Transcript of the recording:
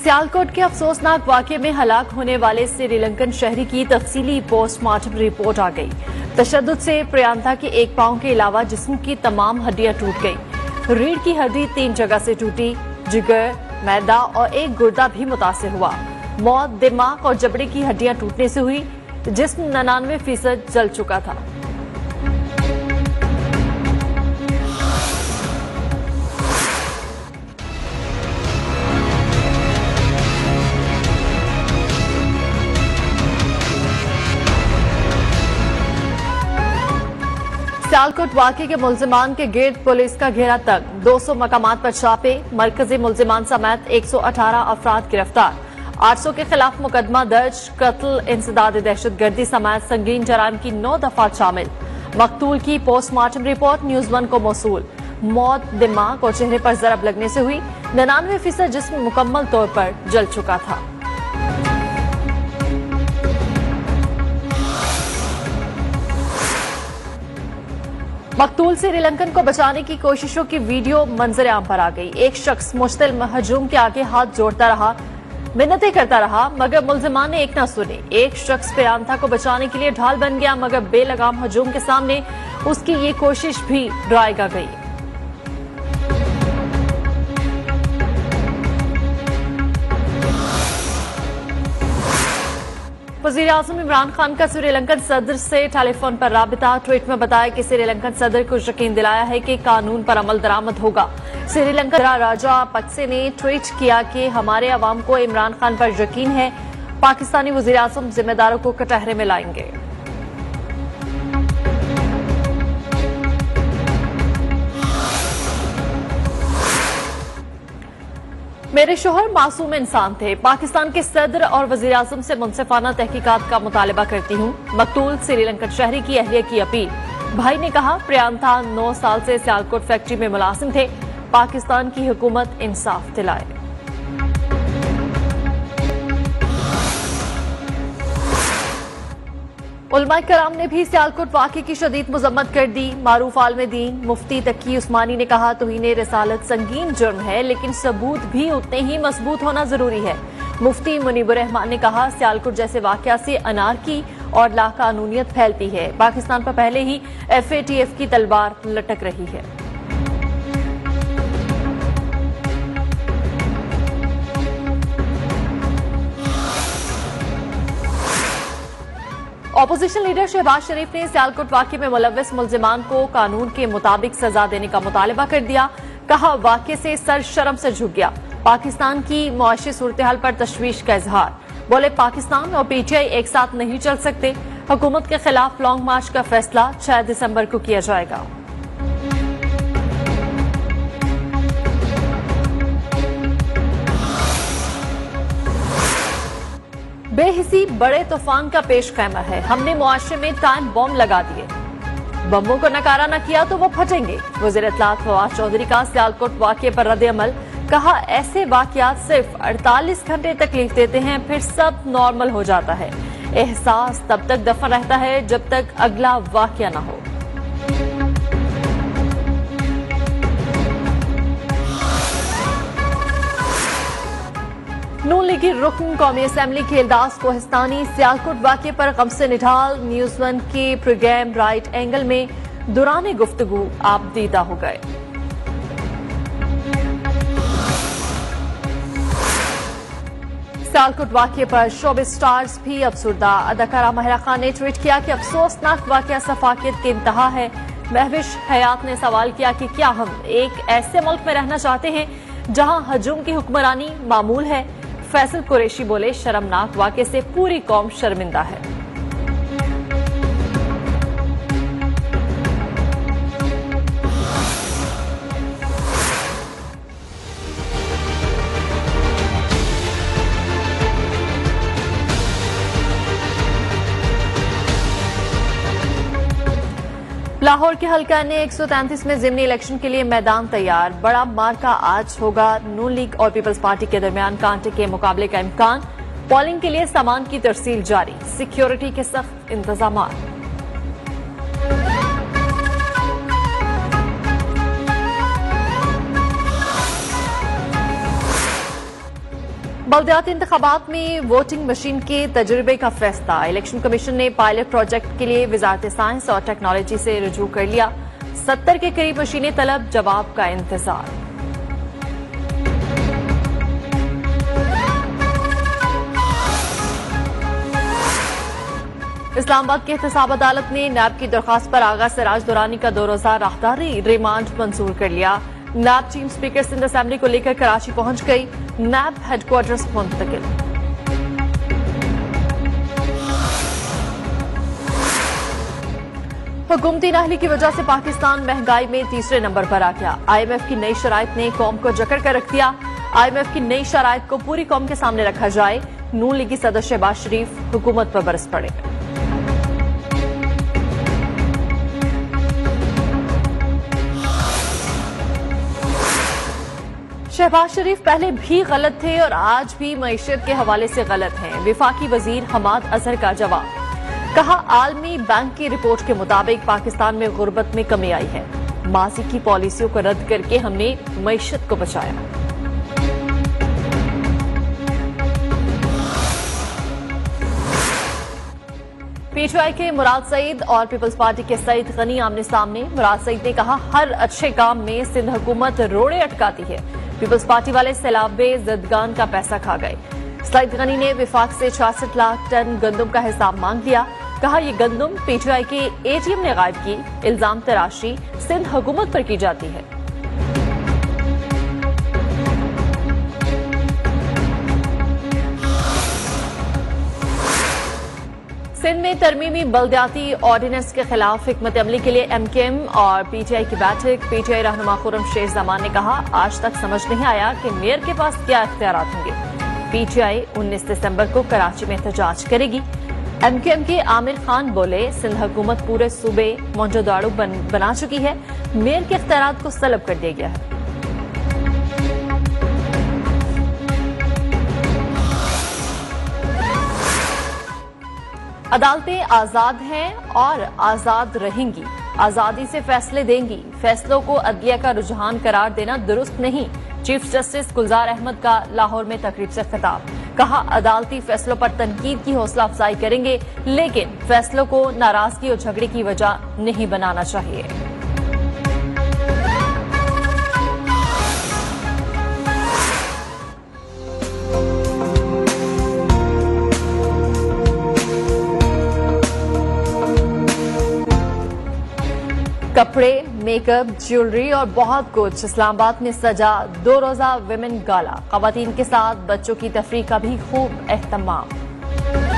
सियालकोट के अफसोसनाक वाकये में हलाक होने वाले श्रीलंकन शहरी की तफसीली पोस्टमार्टम रिपोर्ट आ गई। तशद्दुद से प्रियांता के एक पांव के अलावा जिस्म की तमाम हड्डियां टूट गई। रीढ़ की हड्डी 3 जगह से टूटी, जिगर, मैदा और एक गुर्दा भी मुतासिर हुआ। मौत दिमाग और जबड़े की हड्डियां टूटने से हुई। जिस्म 99% जल चुका था। सियालकोट वाकये के मुल्जिमान के गिर्द पुलिस का घेरा तक 200 मकामात पर छापे। मरकजी मुल्जिमान समेत 118 अफराद गिरफ्तार। 800 के खिलाफ मुकदमा दर्ज। कत्ल, इंसदाद दहशतगर्दी समेत संगीन जराइम की 9 दफात शामिल। मकतूल की पोस्टमार्टम रिपोर्ट न्यूज़ 1 को मौसूल। मौत दिमाग और चेहरे पर जरब लगने से हुई। 99% जिस्म मुकम्मल तौर पर जल चुका था। मकतूल श्रीलंकन को बचाने की कोशिशों की वीडियो मंजर आम पर आ गई। एक शख्स मुश्तिल हजूम के आगे हाथ जोड़ता रहा, मिन्नतें करता रहा, मगर मुल्जिमान ने एक न सुनी। एक शख्स प्रियांता को बचाने के लिए ढाल बन गया, मगर बेलगाम हजूम के सामने उसकी ये कोशिश भी ड्राएगा गई। वज़ीर-ए-आज़म इमरान खान का श्रीलंकन सदर से टेलीफोन पर राबिता। ट्वीट में बताया कि श्रीलंकन सदर को यकीन दिलाया है कि कानून पर अमल दरामद होगा। श्रीलंका राजा पक्से ने ट्वीट किया कि हमारे अवाम को इमरान खान पर यकीन है। पाकिस्तानी वज़ीर-ए-आज़म जिम्मेदारों को कटहरे में लाएंगे। मेरे शोहर मासूम इंसान थे। पाकिस्तान के सदर और वज़ीर-ए-आज़म से मुनसिफाना तहकीकात का मुतालबा करती हूँ। मकतूल श्रीलंकन शहरी की अहलिया की अपील। भाई ने कहा, प्रियांता 9 साल से सियालकोट फैक्ट्री में मुलाजिम थे। पाकिस्तान की हुकूमत इंसाफ दिलाए। उलमा कराम ने भी सियालकोट वाक़े की शदीद मजम्मत कर दी। मारूफ आलम दीन मुफ्ती तकी उस्मानी ने कहा, तौहीन रिसालत संगीन जुर्म है, लेकिन सबूत भी उतने ही मजबूत होना जरूरी है। मुफ्ती मुनीबुर रहमान ने कहा, सियालकोट जैसे वाक़या से अनारकी और लाकानूनियत फैलती है। पाकिस्तान पर पहले ही FATF की तलवार लटक रही है। ऑपोजिशन लीडर शहबाज शरीफ ने सियालकोट वाक़ये में मुलव्वस मुल्जिमान को कानून के मुताबिक सजा देने का मुतालबा कर दिया। कहा, वाक़ये से सर शर्म से झुक गया। पाकिस्तान की मुआशी सूरत-ए-हाल पर तशवीश का इजहार। बोले, पाकिस्तान और PTI एक साथ नहीं चल सकते। हुकूमत के खिलाफ लॉन्ग मार्च का फैसला 6 दिसंबर को किया जाएगा। बेहिसी बड़े तूफान का पेश खैमा है। हमने मुआशरे में टाइम बॉम्ब लगा दिए। बम्बों को नकारा न किया तो वो फटेंगे। वज़ीर इत्तलात फवाद चौधरी का सियालकोट वाक़ये पर रद्द अमल। कहा, ऐसे वाक़यात सिर्फ 48 घंटे तकलीफ देते हैं, फिर सब नॉर्मल हो जाता है। एहसास तब तक दफन रहता है जब तक अगला वाक़या न हो। नून लीगी रुकन कौमी असम्बली के इल्दास कोहिस्तानी सियालकोट वाक़ये पर गम से निढाल। न्यूज़ 1 के प्रोग्राम राइट एंगल में दौरान गुफ्तगू आप दीदा हो गए। सियालकोट वाक़ये पर शोबिज़ स्टार्स भी अफसुर्दा। अदाकारा माहिरा खान ने ट्वीट किया कि अफसोसनाक वाक़या सफाकियत की इंतहा है। महविश हयात ने सवाल किया कि क्या हम एक ऐसे मुल्क में रहना चाहते हैं जहां हजूम की हुक्मरानी मामूल है। फैसल कुरैशी बोले, शर्मनाक वाक़ये से पूरी कौम शर्मिंदा है। लाहौर के हल्का ने 133 में ज़िमनी इलेक्शन के लिए मैदान तैयार। बड़ा मार्का आज होगा। नून लीग और पीपल्स पार्टी के दरमियान कांटे के मुकाबले का इम्कान। पोलिंग के लिए सामान की तरसील जारी। सिक्योरिटी के सख्त इंतजाम। बल्दियाती इंतखाबात में वोटिंग मशीन के तजुर्बे का फैसला। इलेक्शन कमीशन ने पायलट प्रोजेक्ट के लिए वजारत साइंस और टेक्नोलॉजी से रुजू कर लिया। 70 के करीब मशीनें तलब, जवाब का इंतजार। इस्लामाबाद की एहतसाब अदालत ने नैब की दरख्वास्त पर आगा सिराज दुरानी का 2 रोजा राहदारी रिमांड मंजूर कर लिया। नैब चीफ स्पीकर सिंध असेंबली को लेकर कराची पहुंच गई। नैब हेडक्वार्टर्स मुंतकिल। हुकूमती नाहली की वजह से पाकिस्तान महंगाई में तीसरे नंबर पर आ गया। IMF की नई शराइत ने कौम को जकड़ कर रख दिया। IMF की नई शराइत को पूरी कौम के सामने रखा जाए। नून लीगी सदर शहबाज शरीफ हुकूमत पर बरस पड़े। शहबाज शरीफ पहले भी गलत थे और आज भी मईशत के हवाले से गलत हैं। विफाकी वजीर हमाद अजहर का जवाब। कहा, आलमी बैंक की रिपोर्ट के मुताबिक पाकिस्तान में गुर्बत में कमी आई है। माजी की पॉलिसियों को रद्द करके हमने मईशत को बचाया। PTI के मुराद सईद और पीपल्स पार्टी के सईद गनी आमने सामने। मुराद सईद ने कहा, हर अच्छे काम में सिंध हुकूमत रोड़े अटकाती है। पीपल्स पार्टी वाले सैलाबे जदगान का पैसा खा गए। सईद गनी ने विफाक से 66 लाख टन गंदम का हिसाब मांग लिया। कहा, यह गंदम PTI के ATM ने गायब की। इल्जाम तराशी सिंध हुकूमत पर की जाती है। सिंध में तरमीमी बल्दियाती ऑर्डिनेंस के खिलाफ हिकमत अमली के लिए MKM और PTI की बैठक। PTI रहनुमा खुर्रम शेख जमान ने कहा, आज तक समझ नहीं आया कि मेयर के पास क्या इख्तियारात होंगे। PTI 19 दिसंबर को कराची में एहतजाज करेगी। MKM के आमिर खान बोले, सिंध हुकूमत पूरे सूबे मोंजोदाड़ू बना चुकी है। मेयर के इख्तियारात को सलब कर दिया गया है। अदालतें आजाद हैं और आजाद रहेंगी। आजादी से फैसले देंगी। फैसलों को अदलिया का रुझान करार देना दुरुस्त नहीं। चीफ जस्टिस गुलजार अहमद का लाहौर में तकरीब से खिताब। कहा, अदालती फैसलों पर तनकीद की हौसला अफजाई करेंगे, लेकिन फैसलों को नाराजगी और झगड़े की वजह नहीं बनाना चाहिए। कपड़े, मेकअप, ज्वेलरी और बहुत कुछ। इस्लामाबाद में सजा 2 रोजा विमेन गाला। खवातीन के साथ बच्चों की तफरीह का भी खूब एहतमाम।